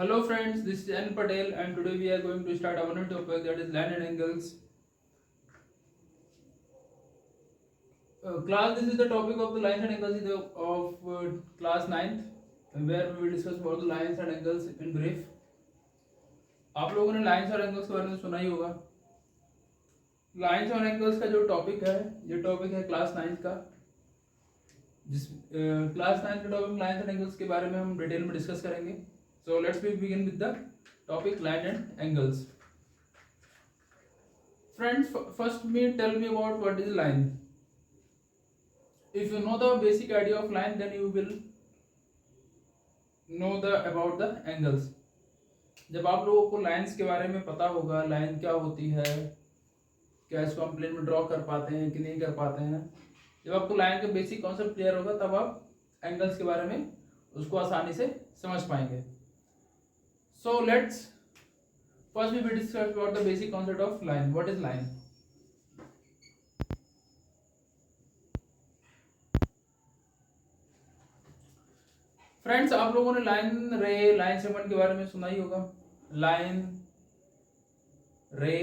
Hello friends, this is N Patel and today we are going to start our new topic, that is line and angles. Class, this is the topic of the lines and angles of class 9th, where we will discuss about the lines and angles in brief. आप लोगों ने lines और angles के बारे में सुना ही होगा. Lines और एंगल्स का जो टॉपिक है, ये टॉपिक है क्लास 9th का. जिस क्लास 9th का टॉपिक लाइन्स एंड एंगल्स के बारे में हम डिटेल में डिस्कस करेंगे. So let's begin with the topic line and angles. Friends, first tell me about what is line. If you know the basic idea of line, then you will know about the angles. जब आप लोगों को lines के बारे में पता होगा, line क्या होती है, क्या इसको हम प्लेन में ड्रॉ कर पाते हैं कि नहीं कर पाते हैं, जब आपको लाइन का बेसिक कॉन्सेप्ट क्लियर होगा तब आप एंगल्स के बारे में उसको आसानी से समझ पाएंगे. So let's first we will discuss about the basic concept of line. What is line? Friends, आप लोगों ने लाइन रे लाइन सेगमेंट के बारे में सुना ही होगा. लाइन रे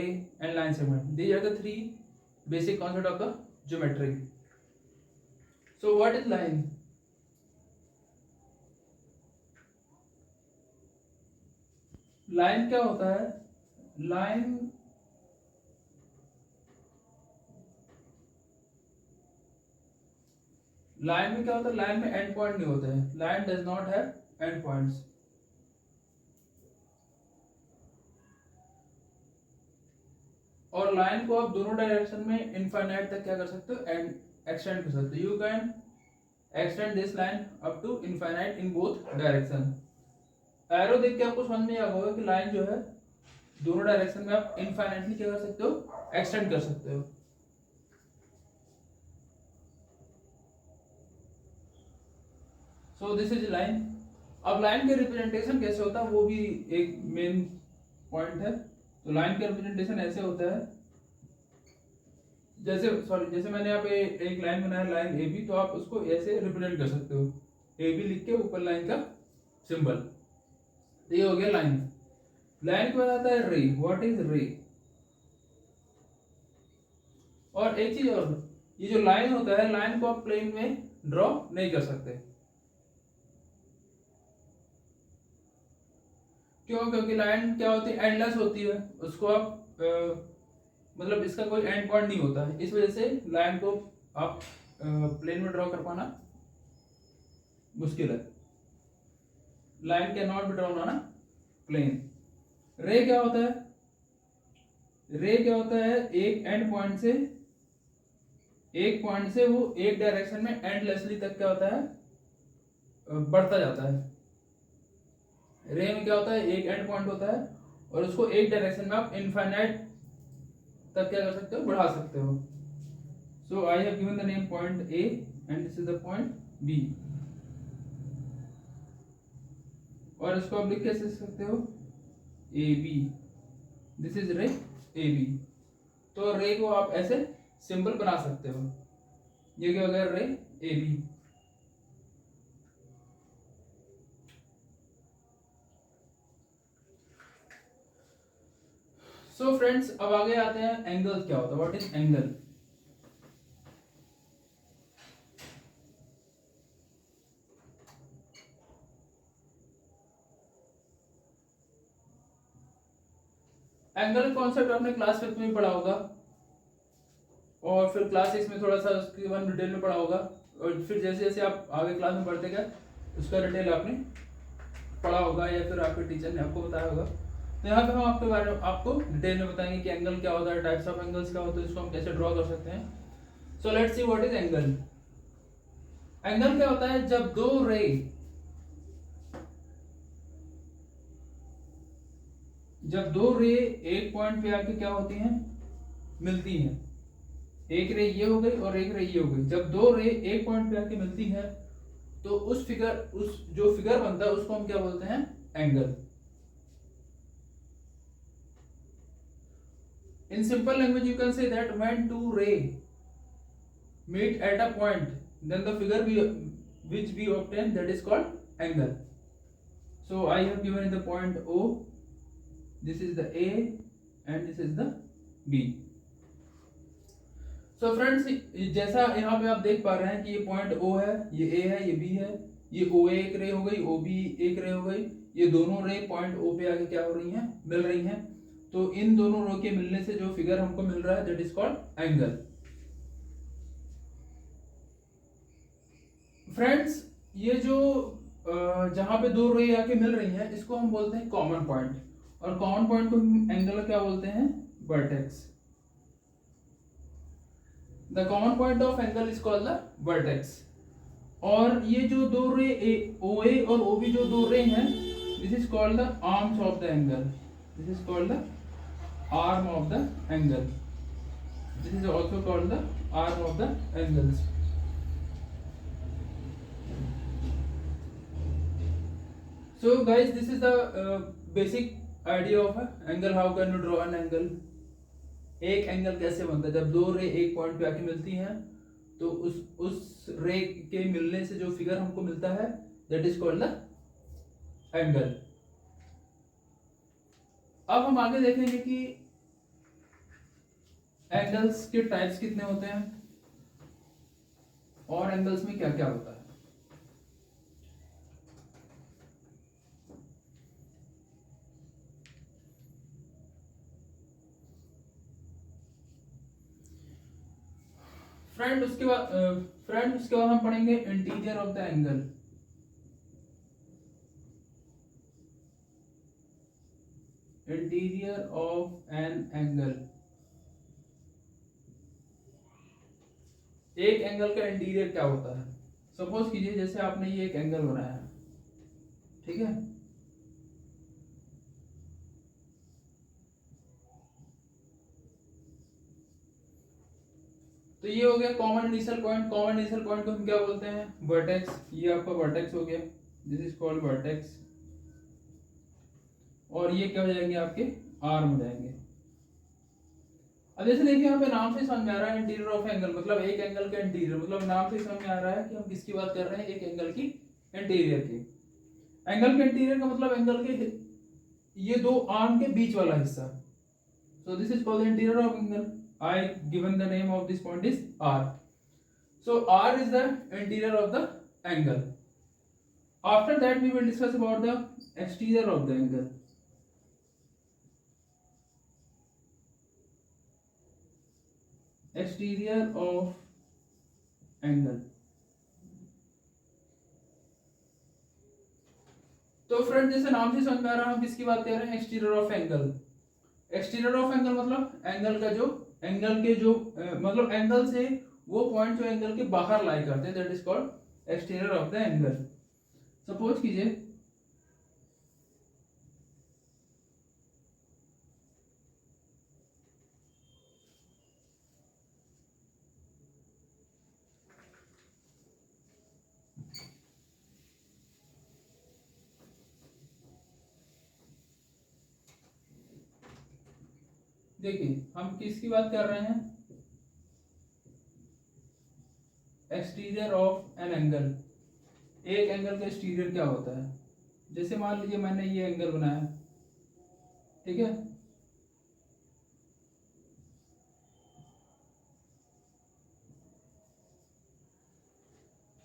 and line segment, these are the three basic concept of the geometry. So what is line? Line क्या होता है? लाइन में क्या होता है? लाइन में एंड पॉइंट नहीं होते हैं. Line does not have and points. और लाइन को आप दोनों डायरेक्शन में इनफाइनाइट तक क्या कर सकते हो? एंड एक्सटेंड कर सकते हो. You can extend this line up to infinite in both direction. Arrow देख के आपको समझ में आ होगा कि लाइन जो है दोनों डायरेक्शन में आप इनफाइनाइटली क्या कर सकते हो? एक्सटेंड कर सकते हो. So this is line. अब लाइन के रिप्रेजेंटेशन कैसे होता है वो भी एक मेन पॉइंट है. तो लाइन का रिप्रेजेंटेशन ऐसे होता है, जैसे मैंने यहाँ पे एक लाइन बनाया, लाइन ए बी, तो आप उसको ऐसे रिप्रेजेंट कर सकते हो. ए बी लिख के ऊपर लाइन का सिंबल. ये हो गया लाइन. लाइन के बाद आता है रे. व्हाट इज रे? और एक चीज और, ये जो लाइन होता है, लाइन को आप प्लेन में ड्रॉ नहीं कर सकते. क्यों? क्योंकि लाइन क्या होती है? एंडलेस होती है. उसको आप मतलब इसका कोई एंड पॉइंट नहीं होता है. इस वजह से लाइन को आप प्लेन में ड्रॉ कर पाना मुश्किल है. Line can not be drawn on a plane. Ray क्या होता है? रे क्या होता है? एक एंड पॉइंट से वो एक डायरेक्शन में एंडलेसली तक क्या होता है? बढ़ता जाता है. रे में क्या होता है? एक एंड पॉइंट होता है और उसको एक डायरेक्शन में आप इनफाइनाइट तक क्या कर सकते हो? बढ़ा सकते हो. So I have given the name point A and this is the point B. और इसको आप लिख कैसे सकते हो? A B. दिस इज रे ए बी. तो रे को आप ऐसे सिंबल बना सकते हो. ये क्या हो गया? रे ए बी. सो फ्रेंड्स, अब आगे आते हैं एंगल क्या होता है. What is angle? Angle concept आपने क्लास 5 में पढ़ा होगा और फिर क्लास 6 में थोड़ा सा उसके बाद डिटेल में पढ़ा होगा. और फिर जैसे जैसे आप आगे क्लास में पढ़ते गए उसका डिटेल आपने पढ़ा होगा या फिर आपके टीचर ने आपको बताया होगा. तो यहाँ पे हम आपके बारे में आपको डिटेल में बताएंगे कि एंगल क्या होता है, टाइप्स ऑफ एंगल्स क्या होते हैं, इसको हम कैसे ड्रॉ कर सकते हैं. So let's see what is angle. Angle क्या होता है? जब दो रे एक पॉइंट पे आके क्या होती हैं? मिलती हैं. एक रे ये हो गई और एक रे ये हो गई. जब दो रे एक पॉइंट पे आके मिलती हैं तो उस जो फिगर बनता है उसको हम क्या बोलते हैं? Angle. In simple language, you can say that when two rays meet at a point, then the figure which we obtain, that is called angle. So I have given in the point O, this is the A and this is the B. So friends, जैसा यहाँ पे आप देख पा रहे हैं कि ये पॉइंट O है, ये A है, ये B है, ये OA एक रे हो गई, OB एक रे हो गई, ये दोनों रे पॉइंट O पे आके क्या हो रही हैं, मिल रही हैं। तो इन दोनों रो के मिलने से जो फिगर हमको मिल रहा है that is called angle. Friends, ये जो जहां पे दो रे आके मिल रही हैं इसको हम बोलते हैं कॉमन पॉइंट, और कॉमन पॉइंट को हम एंगल क्या बोलते हैं, vertex. The common point of angle is called the vertex. और ये जो दो रे OA और OB जो दो रे हैं, this is called the arms of the angle, this is called the arm of the angle, this is also called the arm of the angles. So guys, this is the basic idea of an angle. How can you draw an angle? एक angle कैसे बनता है, जब दो रे एक point पे आके मिलती हैं तो उस रे के मिलने से जो फिगर हमको मिलता है that is called the angle. अब हम आगे देखेंगे कि एंगल्स के टाइप्स कितने होते हैं और एंगल्स में क्या क्या होता है। फ्रेंड उसके बाद हम पढ़ेंगे interior of the angle. Interior of an angle, एक एंगल का इंटीरियर क्या होता है। सपोज कीजिए जैसे आपने ये एक एंगल बनाया है, ठीक है, तो ये हो गया common initial point. Common initial point को हम क्या बोलते हैं, वर्टेक्स। ये आपका वर्टेक्स हो गया, दिस इज कॉल्ड वर्टेक्स। और ये क्या हो जाएंगे, आपके आर्म हो जाएंगे। अब जैसे देखिए यहाँ पे नाम से समझ में आ रहा है इंटीरियर ऑफ एंगल, मतलब एक एंगल का इंटीरियर, मतलब नाम से समझ में आ रहा है कि हम किसकी बात कर रहे हैं, एक एंगल की इंटीरियर की। एंगल के इंटीरियर का मतलब एंगल के ये दो आर्म के बीच वाला हिस्सा। So this is called interior of angle. I given the name of this point is R. So R is the interior of the angle. After that we will discuss about the exterior of the angle. Exterior of angle. तो friend जैसे नाम से समझ में आ रहा है हम किसकी बात कर रहे हैं, exterior of angle. Exterior of angle मतलब एंगल का जो एंगल के जो मतलब एंगल से वो पॉइंट जो एंगल के बाहर लाई करते हैं that is called exterior of the angle. Suppose कीजिए देखिए हम किसकी बात कर रहे हैं, एक्सटीरियर ऑफ एन एंगल। एक एंगल का एक्सटीरियर क्या होता है, जैसे मान लीजिए मैंने ये एंगल बनाया, ठीक है,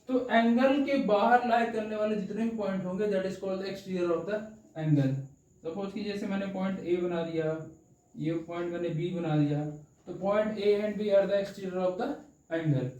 तो एंगल के बाहर लाई करने वाले जितने भी पॉइंट होंगे that is called the exterior of the angle. Suppose कि जैसे मैंने पॉइंट ए बना दिया, ये पॉइंट मैंने बी बना दिया, तो point A and B are the exterior of the angle.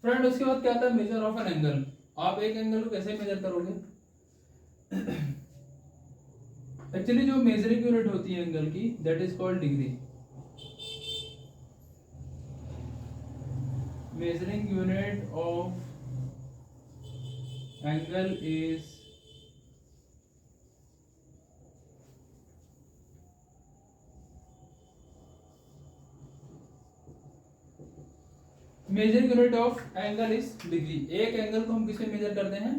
Friend उसके बाद क्या आता है, मेजर ऑफ एन एंगल। आप एक एंगल को कैसे मेजर करोगे, एक्चुअली जो मेजरिंग यूनिट होती है एंगल की that is called degree. Measuring unit of angle is measure unit of angle is degree. एक एंगल को हम किस में मेजर करते हैं?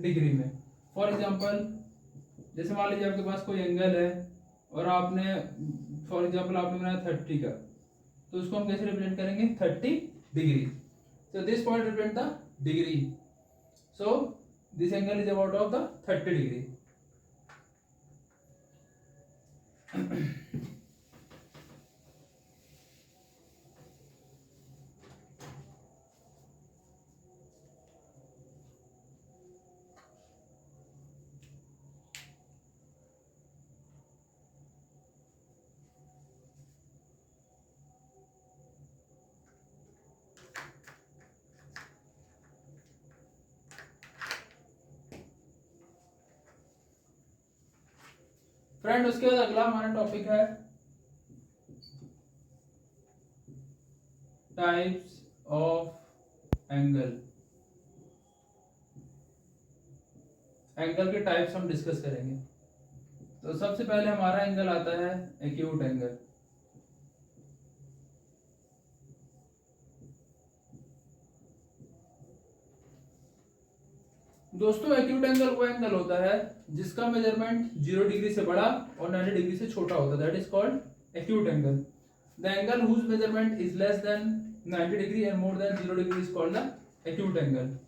डिग्री में। फॉर एग्जांपल जैसे मान लीजिए आपके पास कोई एंगल है और आपने फॉर एग्जांपल आपने बनाया 30 का, तो उसको हम कैसे रिप्रेजेंट करेंगे? 30 degree. So this point represent the degree, so this angle is about of the 30 degree. Friend उसके बाद अगला हमारा टॉपिक है टाइप्स ऑफ एंगल। एंगल के टाइप्स हम डिस्कस करेंगे। तो सबसे पहले हमारा एंगल आता है एक्यूट एंगल। दोस्तों एक्यूट एंगल वो एंगल होता है जिसका मेजरमेंट 0 डिग्री से बड़ा और 90 डिग्री से छोटा होता है, that is called acute angle. The angle whose measurement is less than 90 degree and more than 0 degree is called the acute angle.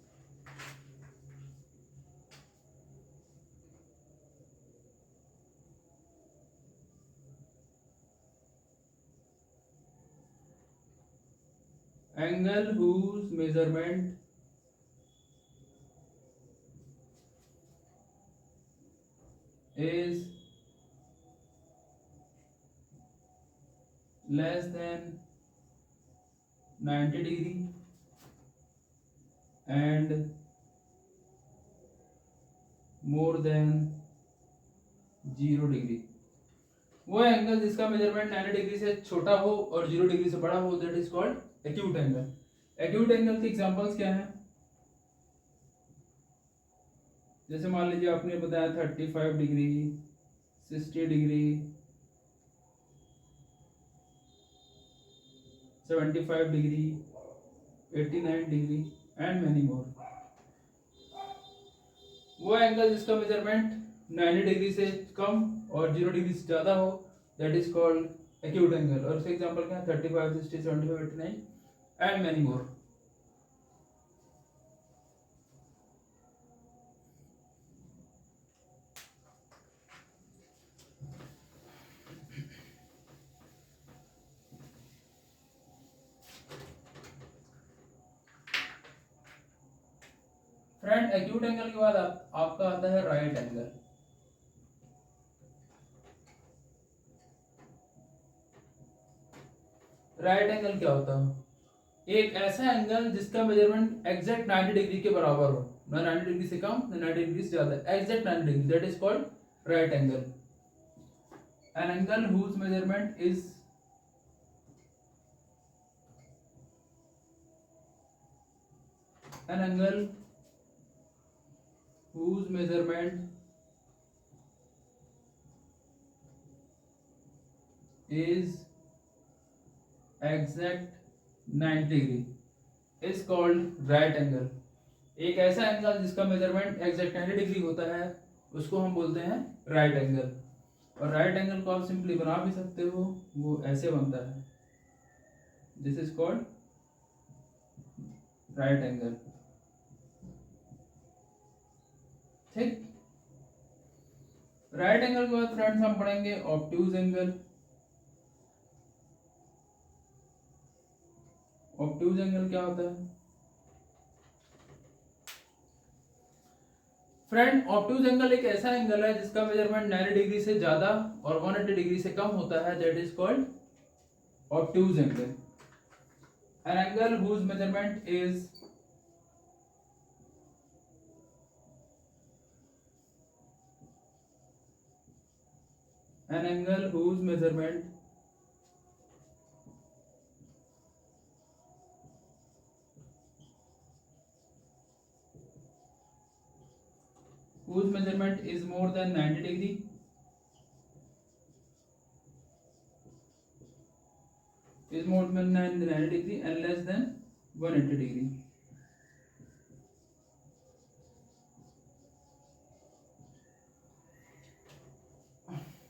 Angle whose measurement is less than 90 degree and more than 0 degree. वो angle जिसका measurement 90 degree से छोटा हो और 0 degree से बड़ा हो, that is called acute angle. Acute angle के एग्जांपल्स क्या हैं? जैसे मान लीजिए आपने बताया 35 degree, 60 degree, 75 degree, 89 degree and many more. वो एंगल जिसका मेजरमेंट 90 डिग्री से कम और 0 डिग्री से ज्यादा हो, that is called acute angle. और उसके एग्जांपल क्या है? 35, 60, 75, 89 and many more. Friend acute angle के बाद आपका आता है राइट एंगल। राइट एंगल क्या होता है? एक ऐसा एंगल जिसका मेजरमेंट एग्जैक्ट 90 डिग्री के बराबर हो, ना 90 डिग्री से कम ना 90 डिग्री से ज्यादा, exact 90 degree, that is called right angle. An angle whose measurement is an angle whose measurement is exact 90 degree is called right angle। एक ऐसा एंगल जिसका मेजरमेंट एग्जैक्ट 90 डिग्री होता है उसको हम बोलते हैं राइट एंगल। और राइट एंगल को आप सिंपली बना भी सकते हो, वो ऐसे बनता है, this is called right angle. ठीक, राइट एंगल के बाद फ्रेंड्स हम पढ़ेंगे ऑब्ट्यूज एंगल। ऑब्ट्यूज एंगल क्या होता है? फ्रेंड ऑब्ट्यूज एंगल एक ऐसा एंगल है जिसका मेजरमेंट 90 डिग्री से ज्यादा और 180 डिग्री से कम होता है, that is called obtuse angle. An angle whose measurement is an angle whose measurement is more than 90 degree and less than 180 degree.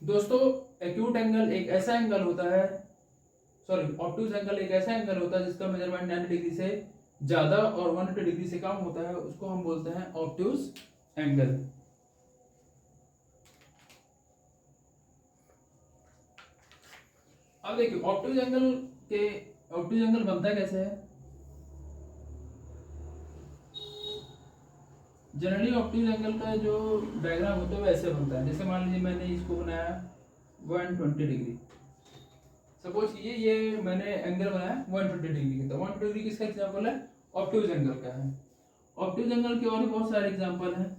दोस्तों एक्यूट एंगल एक ऐसा एंगल होता है, सॉरी ऑब्टयूज एंगल एक ऐसा एंगल होता है जिसका मेजरमेंट 90 डिग्री से ज्यादा और 180 डिग्री से कम होता है, उसको हम बोलते हैं ऑब्टयूज एंगल। अब देखिए ऑब्टयूज एंगल बनता कैसे है। जनरली ऑब्टयूज एंगल का जो डायग्राम होता है वैसे बनता है, जैसे मान लीजिए मैंने इसको बनाया 120 डिग्री, सपोज कीजिए ये मैंने एंगल बनाया 120 डिग्री का, तो 120 डिग्री किसका एग्जांपल है, ऑब्टयूज एंगल का है। ऑब्टयूज एंगल के और भी बहुत सारे एग्जांपल हैं,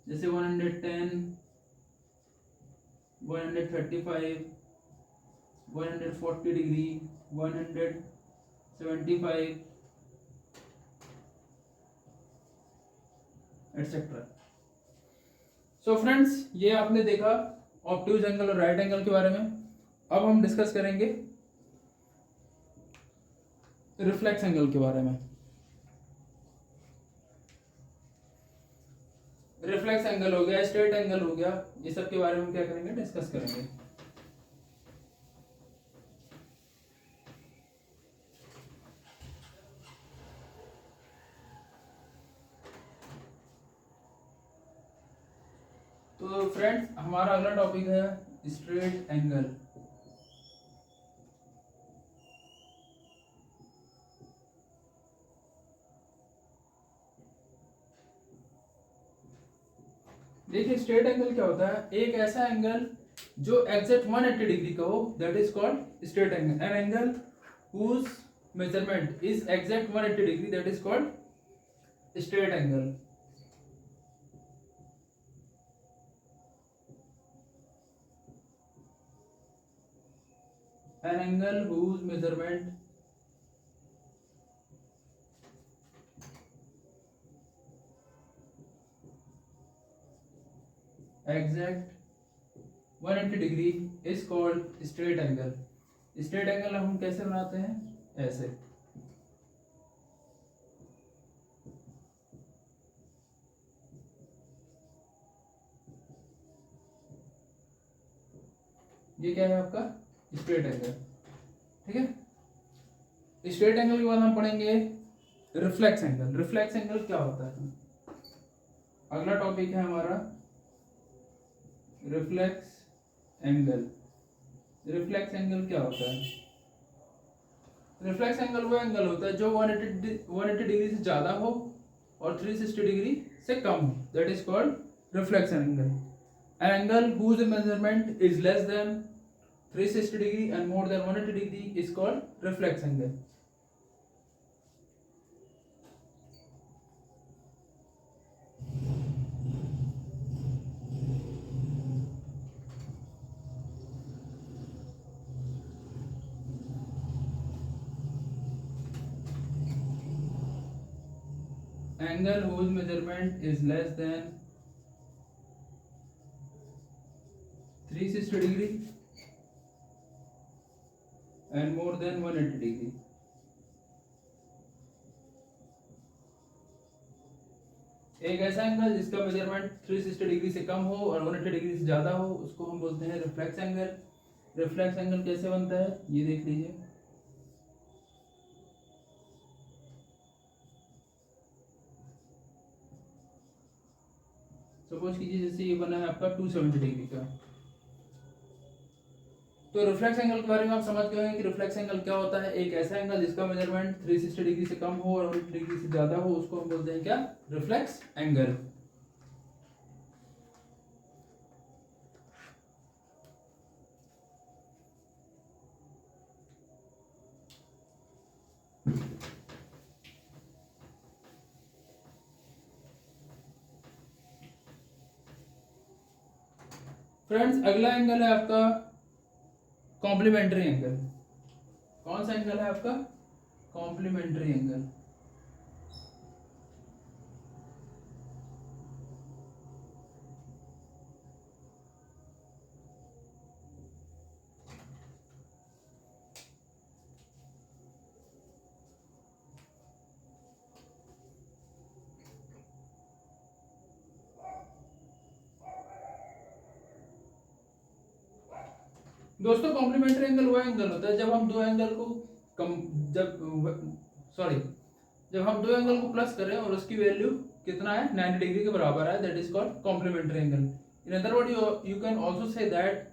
जैसे 110, 135, 140 डिग्री, 175 एटसेट्रा। सो फ्रेंड्स ये आपने देखा ऑब्टयूज एंगल और राइट एंगल के बारे में। अब हम डिस्कस करेंगे रिफ्लेक्स एंगल के बारे में। रिफ्लेक्स एंगल हो गया, स्ट्रेट एंगल हो गया, ये सब के बारे में क्या करेंगे, डिस्कस करेंगे। तो फ्रेंड्स हमारा अगला टॉपिक है स्ट्रेट एंगल। देखिए स्ट्रेट एंगल क्या होता है, एक ऐसा एंगल जो एग्जैक्ट 180 डिग्री का हो, that is called straight angle. An angle whose measurement is exact 180 degree, that is called straight angle. An angle whose measurement exact 180 degree is called straight angle। Straight angle हम कैसे बनाते हैं, ऐसे। ये क्या है आपका स्ट्रेट एंगल, ठीक है। स्ट्रेट एंगल के बाद हम पढ़ेंगे रिफ्लेक्स एंगल। रिफ्लेक्स एंगल क्या होता है, अगला टॉपिक है हमारा रिफ्लेक्स एंगल। रिफ्लेक्स एंगल क्या होता है, रिफ्लेक्स एंगल वो एंगल होता है जो 180 डिग्री से ज्यादा हो और 360 डिग्री से कम हो, that is called reflex angle. An angle whose measurement is less than 360 degree and more than 180 degree is called reflex angle। Angle whose measurement is less than 360 degree and more than 180 degree। एक ऐसा angle जिसका measurement 360 degree से कम हो और 180 degree से ज्यादा हो, उसको हम बोलते हैं रिफ्लेक्स एंगल। रिफ्लेक्स एंगल कैसे बनता है ये देख लीजिए। सपोज कीजिए जैसे ये बना है आपका 270 डिग्री का, तो रिफ्लेक्स एंगल के बारे में आप समझ गए हैं कि रिफ्लेक्स एंगल क्या होता है। एक ऐसा एंगल जिसका मेजरमेंट 360 डिग्री से कम हो और 180 डिग्री से ज्यादा हो, उसको हम बोलते हैं क्या, रिफ्लेक्स एंगल। फ्रेंड्स अगला एंगल है आपका कॉम्प्लीमेंट्री एंगल। कौन सा एंगल है आपका, कॉम्प्लीमेंट्री एंगल। दोस्तों कॉम्प्लीमेंट्री एंगल वो एंगल होता है जब हम दो एंगल को जब हम दो एंगल को प्लस करें और उसकी वैल्यू कितना है 90 डिग्री के बराबर है, that is called complementary angle. In other word you can also say that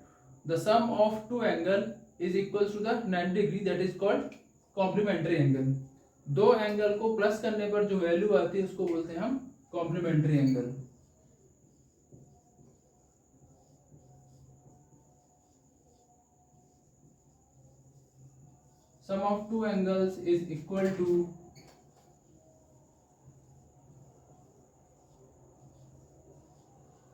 the sum of two angle is equals to the 90 degree, that is called complementary angle. दो angle को plus करने पर जो value आती है उसको बोलते हैं हम complementary angle. Sum of two angles is equal to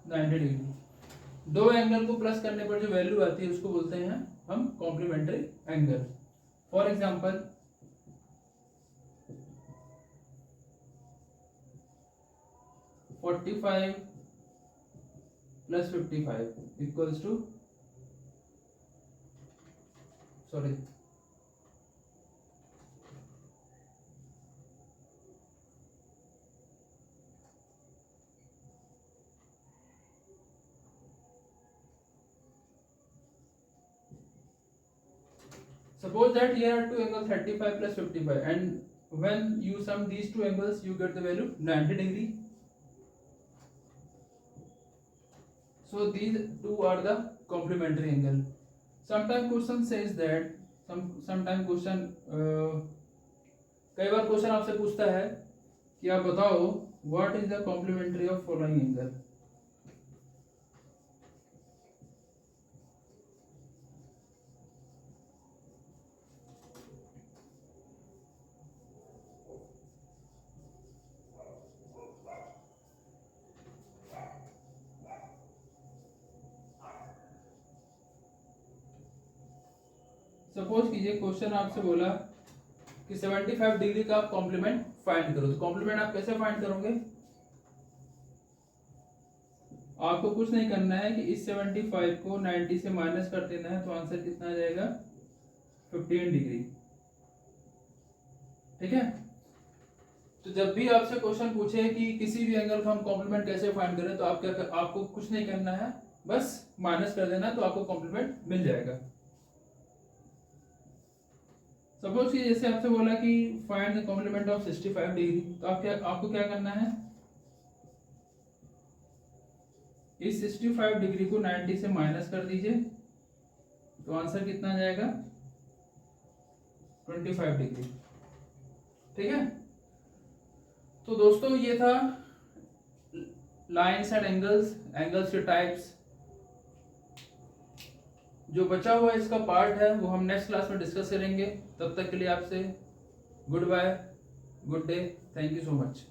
90 degree. दो एंगल को प्लस करने पर जो वैल्यू आती है उसको बोलते हैं हम complementary angle. For example 45 plus 55 equals to sorry suppose that here are two angles 35 plus 55 and when you sum these two angles you get the value 90 degree. So these two are the complementary angle. Sometimes question says that sometime question कई बार question आपसे पूछता है कि आप बताओ what is the complementary of following angle. Suppose कीजिए question आपसे बोला कि 75 डिग्री का आप कॉम्प्लीमेंट फाइंड करो, तो कॉम्प्लीमेंट आप कैसे फाइंड करोगे? आपको कुछ नहीं करना है कि इस 75 को 90 से माइनस कर देना है, तो आंसर कितना आ जाएगा 15 डिग्री। ठीक है, तो जब भी आपसे क्वेश्चन पूछे कि किसी भी एंगल का हम कॉम्प्लीमेंट कैसे फाइंड करें, तो आपको कुछ नहीं करना है, बस माइनस कर देना, तो आपको कॉम्प्लीमेंट मिल जाएगा। सपोज कि जैसे आपसे बोला कि find the complement of 65 degree, तो आपको क्या करना है, इस 65 डिग्री को 90 से माइनस कर दीजिए, तो आंसर कितना आ जाएगा 25 डिग्री। ठीक है, तो दोस्तों ये था लाइन्स एंड एंगल्स के टाइप्स। जो बचा हुआ इसका पार्ट है वो हम नेक्स्ट क्लास में डिस्कस करेंगे। तब तक के लिए आपसे goodbye, good day, thank you so much.